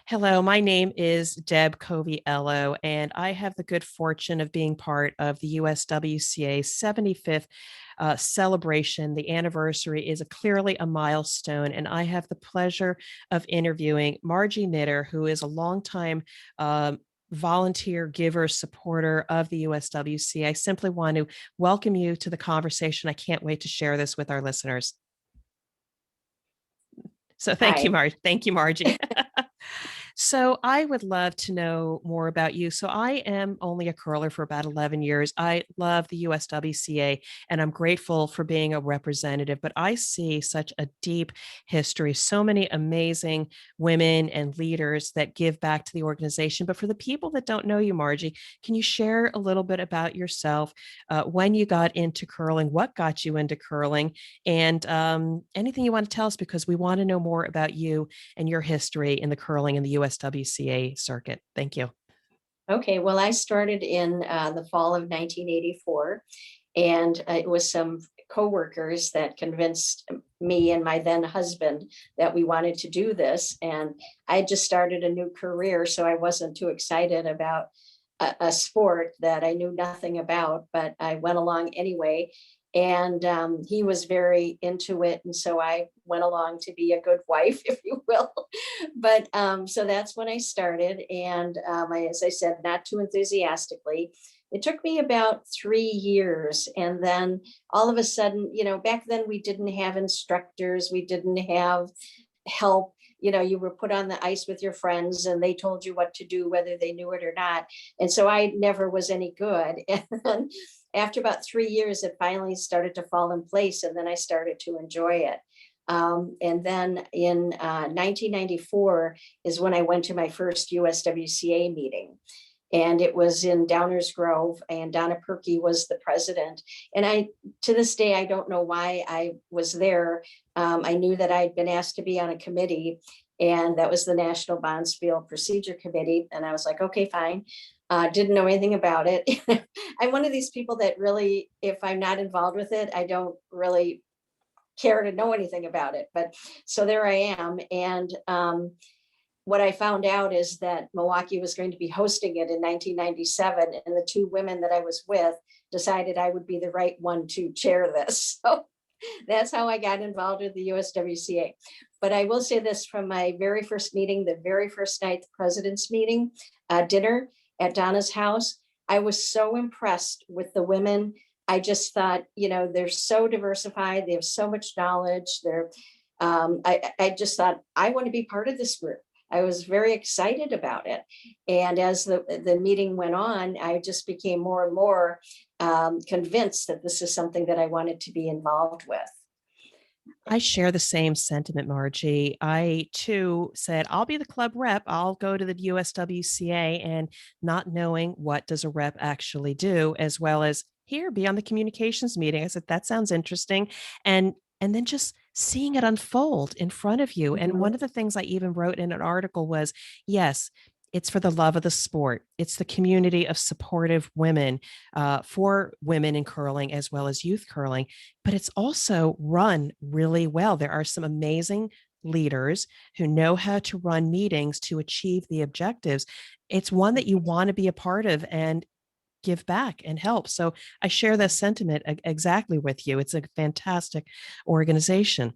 Hello, my name is Deb Coviello, and I have the good fortune of being part of the USWCA 75th celebration. The anniversary is clearly a milestone, and I have the pleasure of interviewing Margie Knitter, who is a longtime volunteer giver supporter of the USWCA. I simply want to welcome you to the conversation. I can't wait to share this with our listeners. So thank you, Hi. Margie. Thank you, Margie. So I would love to know more about you. So I am only a curler for about 11 years. I love the USWCA and I'm grateful for being a representative, but I see such a deep history, so many amazing women and leaders that give back to the organization. But for the people that don't know you, Margie, can you share a little bit about yourself, when you got into curling, what got you into curling, and anything you want to tell us, because we want to know more about you and your history in the curling in the USWCA circuit. Thank you. Okay, well, I started in the fall of 1984, and it was some coworkers that convinced me and my then husband that we wanted to do this. And I just started a new career, so I wasn't too excited about a sport that I knew nothing about, but I went along anyway. And he was very into it. And so I went along to be a good wife, if you will. But so that's when I started. And as I said, not too enthusiastically. It took me about 3 years. And then all of a sudden, back then we didn't have instructors, we didn't have help. You were put on the ice with your friends and they told you what to do, whether they knew it or not. And so I never was any good. And then after about 3 years, it finally started to fall in place. And then I started to enjoy it. And then in 1994 is when I went to my first USWCA meeting. And it was in Downers Grove, and Donna Perky was the president. And to this day, I don't know why I was there. I knew that I'd been asked to be on a committee, and that was the National Bonspiel Procedure Committee. And I was like, okay, fine. Didn't know anything about it. I'm one of these people that really, if I'm not involved with it, I don't really care to know anything about it. But so there I am. And what I found out is that Milwaukee was going to be hosting it in 1997, and the two women that I was with decided I would be the right one to chair this. So that's how I got involved with the USWCA. But I will say this, from my very first meeting, the very first night, the president's meeting, dinner at Donna's house, I was so impressed with the women. I just thought, they're so diversified. They have so much knowledge. I just thought, I want to be part of this group. I was very excited about it. And as the meeting went on, I just became more and more convinced that this is something that I wanted to be involved with. I share the same sentiment, Margie. I too said, I'll be the club rep. I'll go to the USWCA, and not knowing what does a rep actually do, as well as here, be on the communications meeting. I said, that sounds interesting. And then just seeing it unfold in front of you. And one of the things I even wrote in an article was, yes, it's for the love of the sport. It's the community of supportive women, for women in curling as well as youth curling, but it's also run really well. There are some amazing leaders who know how to run meetings to achieve the objectives. It's one that you want to be a part of and give back and help. So I share that sentiment exactly with you. It's a fantastic organization.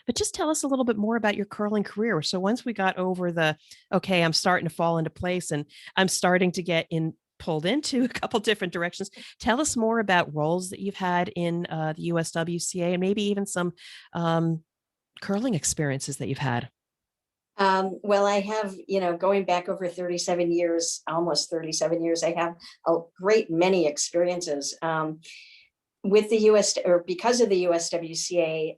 But just tell us a little bit more about your curling career. So once we got over okay, I'm starting to fall into place and I'm starting to get pulled into a couple different directions. Tell us more about roles that you've had in the USWCA, and maybe even some curling experiences that you've had. Well, I have, going back over 37 years, almost 37 years, I have a great many experiences with the because of the USWCA.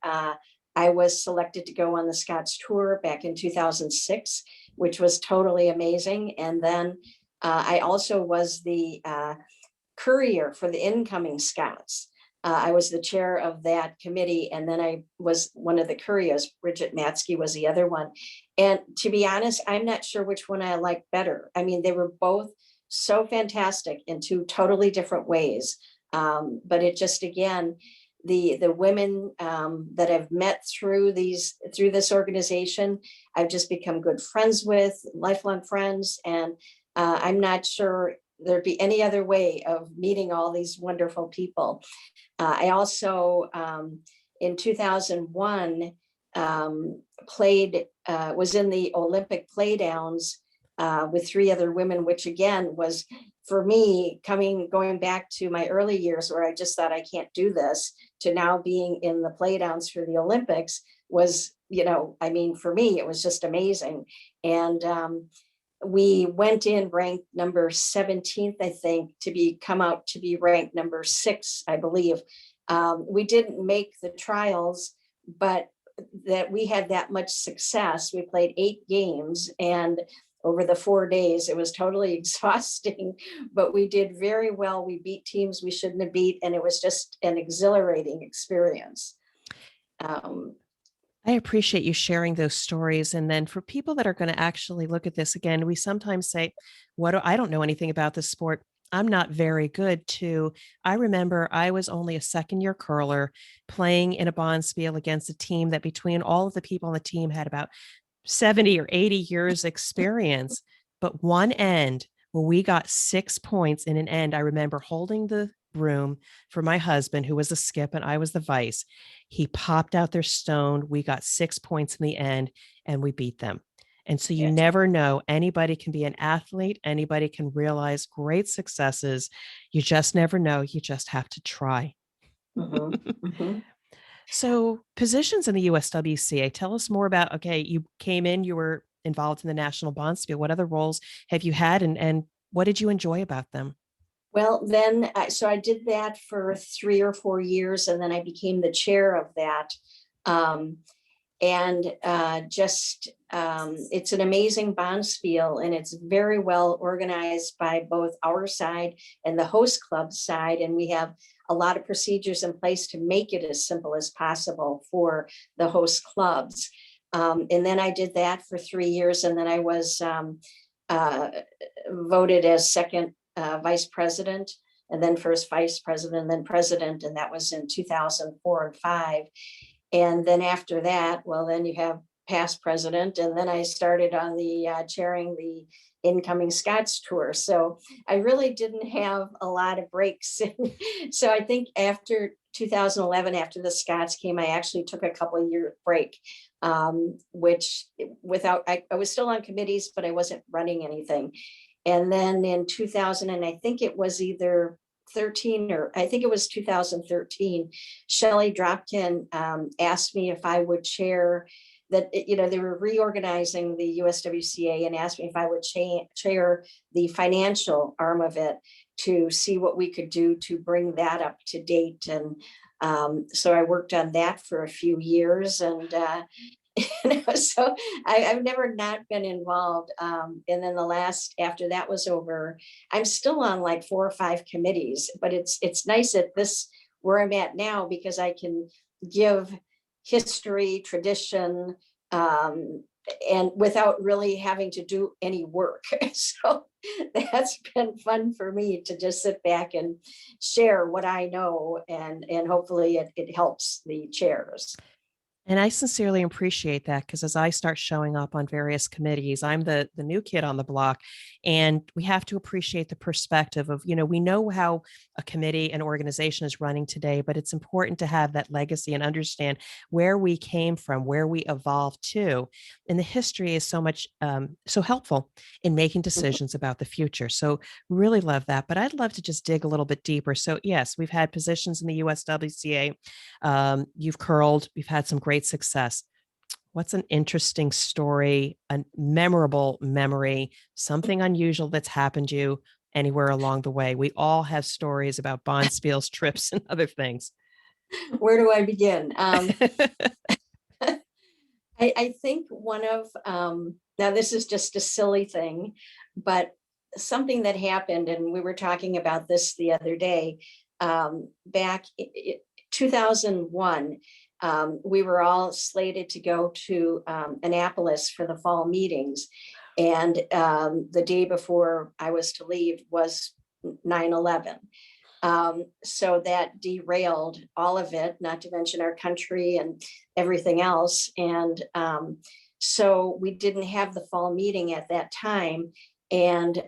I was selected to go on the Scots tour back in 2006, which was totally amazing. And then I also was the courier for the incoming Scots. I was the chair of that committee, and then I was one of the couriers. Bridget Matsky was the other one. And to be honest, I'm not sure which one I like better. I mean, they were both so fantastic in two totally different ways. But it just, again, the women that I've met through this organization, I've just become good friends with, lifelong friends, and I'm not sure there'd be any other way of meeting all these wonderful people. I also, in 2001, was in the Olympic playdowns with 3 other women, which again was for me going back to my early years where I just thought I can't do this, to now being in the playdowns for the Olympics was, I mean, for me, it was just amazing. And we went in ranked number 17th, I think, come out to be ranked number 6, I believe. We didn't make the trials, but that we had that much success. We played 8 games, and over the 4 days, it was totally exhausting, but we did very well. We beat teams we shouldn't have beat, and it was just an exhilarating experience. I appreciate you sharing those stories. And then for people that are going to actually look at this again, we sometimes say, I don't know anything about this sport. I'm not very good to. I remember I was only a second-year curler playing in a Bonspiel against a team that between all of the people on the team had about 70 or 80 years experience. But one end where we got 6 points in an end, I remember holding the broom for my husband, who was the skip and I was the vice. He popped out their stone. We got 6 points in the end and we beat them. And so you Yes. never know. Anybody can be an athlete. Anybody can realize great successes. You just never know. You just have to try. So positions in the USWCA, tell us more about, okay, you came in, you were involved in the National Bonspiel. What other roles have you had and what did you enjoy about them? Well, then, so I did that for 3 or 4 years, and then I became the chair of that. And it's an amazing Bonspiel, and it's very well organized by both our side and the host club side. And we have a lot of procedures in place to make it as simple as possible for the host clubs. And then I did that for 3 years, and then I was voted as second vice president, and then first vice president, and then president, and that was in 2004 and 5. And then after that, well, then you have past president, and then I started on the chairing the incoming Scots tour. So I really didn't have a lot of breaks. So I think after 2011, after the Scots came, I actually took a couple of year break, which I was still on committees, but I wasn't running anything. And then in 2000, and I think it was either 13 or I think it was 2013, Shelley Dropkin asked me if I would chair that. They were reorganizing the USWCA and asked me if I would chair the financial arm of it to see what we could do to bring that up to date. And so I worked on that for a few years, and so I've never not been involved. And then after that was over, I'm still on like 4 or 5 committees, but it's nice at this where I'm at now because I can give history, tradition, and without really having to do any work. So that's been fun for me to just sit back and share what I know, and hopefully it helps the chairs. And I sincerely appreciate that because as I start showing up on various committees, I'm the new kid on the block, and we have to appreciate the perspective of, we know how a committee and organization is running today, but it's important to have that legacy and understand where we came from, where we evolved to. And the history is so helpful in making decisions about the future. So really love that. But I'd love to just dig a little bit deeper. So yes, we've had positions in the USWCA. You've curled, we've had some great success. What's an interesting story, a memorable memory, something unusual that's happened to you anywhere along the way? We all have stories about Bonspiel's trips and other things. Where do I begin? I think one of, now this is just a silly thing, but something that happened, and we were talking about this the other day, back in 2001, we were all slated to go to Annapolis for the fall meetings. And the day before I was to leave was 9/11. So that derailed all of it, not to mention our country and everything else. And so we didn't have the fall meeting at that time. And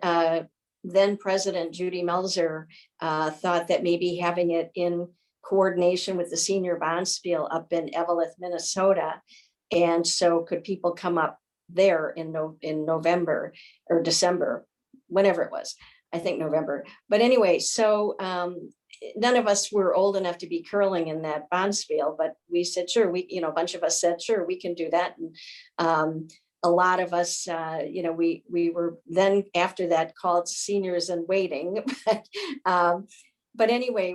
then President Judy Melzer thought that maybe having it in coordination with the senior Bonspiel up in Eveleth, Minnesota. And so could people come up there in November or December, whenever it was, I think November. But anyway, so none of us were old enough to be curling in that Bonspiel, but we said, sure, a bunch of us said, sure, we can do that. And a lot of us, we were then after that called seniors in waiting. But anyway,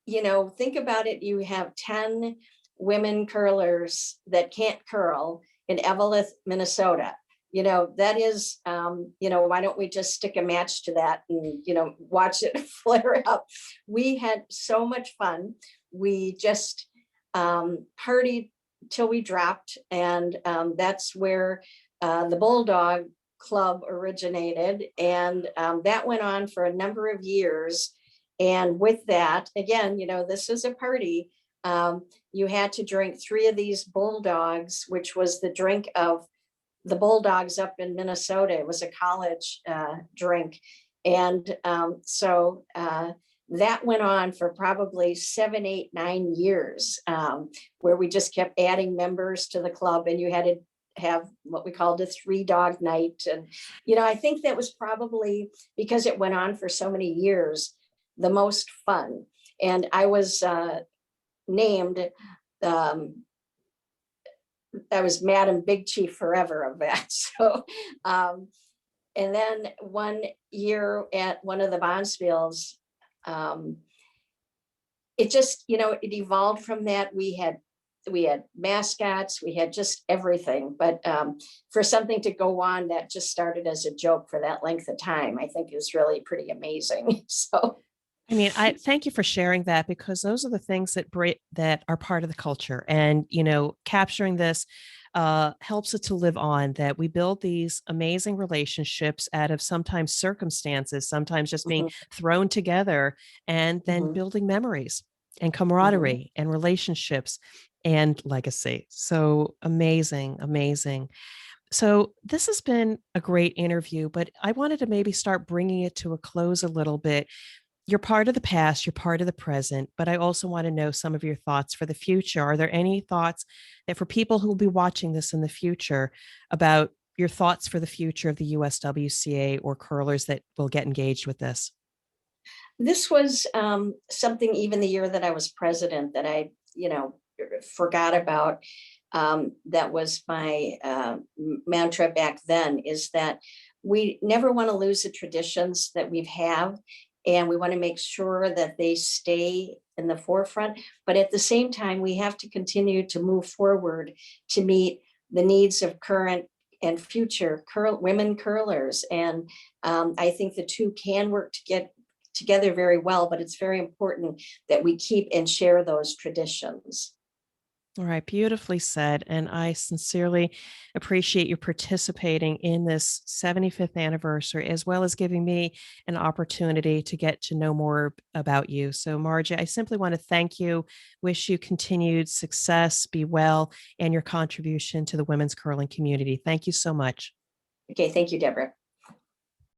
think about it. You have 10 women curlers that can't curl in Eveleth, Minnesota. That is, why don't we just stick a match to that and, watch it flare up. We had so much fun. We just partied till we dropped. And that's where the Bulldog Club originated. And that went on for a number of years. And with that, again, this is a party. You had to drink 3 of these Bulldogs, which was the drink of the Bulldogs up in Minnesota. It was a college drink. And so that went on for probably 7, 8, 9 years, where we just kept adding members to the club, and you had to have what we called a 3-dog night. And, I think that was probably, because it went on for so many years, the most fun. And I was named, I was Madam Big Chief forever of that. So, and then one year at one of the Bonspiels, it just, it evolved from that. We had mascots, we had just everything. But for something to go on that just started as a joke for that length of time, I think is really pretty amazing. So. I mean, I thank you for sharing that, because those are the things that are part of the culture, and capturing this helps it to live on. That we build these amazing relationships out of sometimes circumstances, sometimes just being Mhm, thrown together, and then mhm, building memories and mhm. camaraderie and relationships and legacy. So amazing, amazing. So this has been a great interview, but I wanted to maybe start bringing it to a close a little bit. You're part of the past, you're part of the present, but I also want to know some of your thoughts for the future. Are there any thoughts that for people who will be watching this in the future about your thoughts for the future of the USWCA or curlers that will get engaged with this? This was something, even the year that I was president, that I, forgot about. That was my mantra back then, is that we never want to lose the traditions that we've have, and we want to make sure that they stay in the forefront. But at the same time, we have to continue to move forward to meet the needs of current and future women curlers. And I think the two can work to get together very well, but it's very important that we keep and share those traditions. All right, beautifully said. And I sincerely appreciate you participating in this 75th anniversary, as well as giving me an opportunity to get to know more about you. So, Margie, I simply want to thank you, wish you continued success, be well, and your contribution to the women's curling community. Thank you so much. Okay, thank you, Deborah.